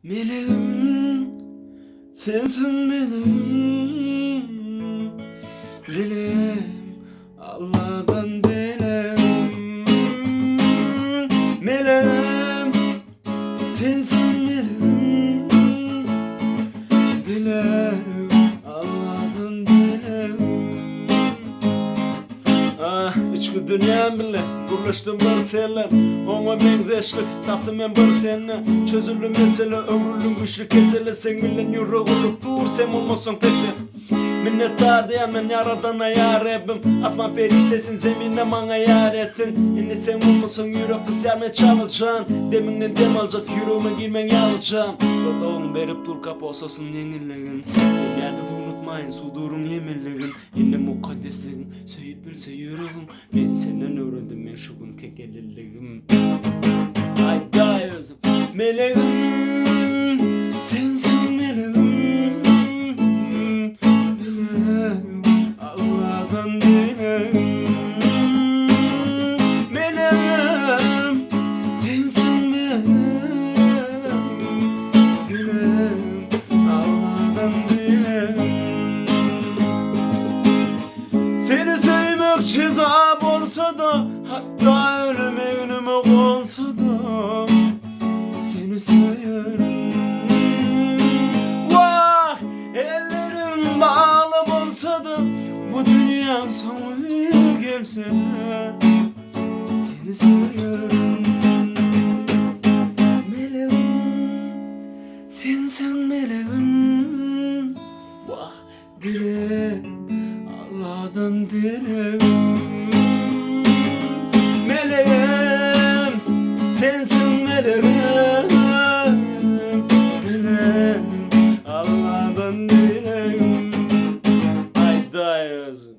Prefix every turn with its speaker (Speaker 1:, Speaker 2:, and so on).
Speaker 1: Meleğim, sensin meleğim, dileğim, Allah'tan dileğim. Meleğim, sensin meleğim, dileğim, Allah'tan dileğim. İçki dünyam bile birleştim bir senle. Ona benzeşlik taptım ben bir senle. Çözüldü mesele ömrülüm güçlü kesele. Sen bilen yürü olup dur sen olmasın pesi. Minnettar diyen ben yaradana yar ebim. Asman periştesin zeminde bana yar ettin. Yine sen olmasın yürek kız yarmaya çalacaksın. Deminden dem alacak yüreğime girmen yalacağım. Dodağın verip dur kapı olsasın yenillegin. Yerde unutmayın sudurun yeminlegin. Yine mukaddesin söyüp bilse yüreğim. Ben senden öğrendim ben şu gün kekelillegim. Hayda özüm meleğim, sensin meleğim. Dileğim, Allah'tan dileğim. Meleğim, sensin meleğim. Dileğim, Allah'tan dileğim. Seni sevmek cezap olsa da, hatta ölüme önüme konsa da seni severim. Vah, ellerim bağlı olsa da bu dünyam sonu gelse seni severim. Meleğim, sensin meleğim. Vah, dileğim, Allah'tan dileğim. Meleğim, sensin meleğim. Dileğim, Allah'tan dileğim. Hayda yazın.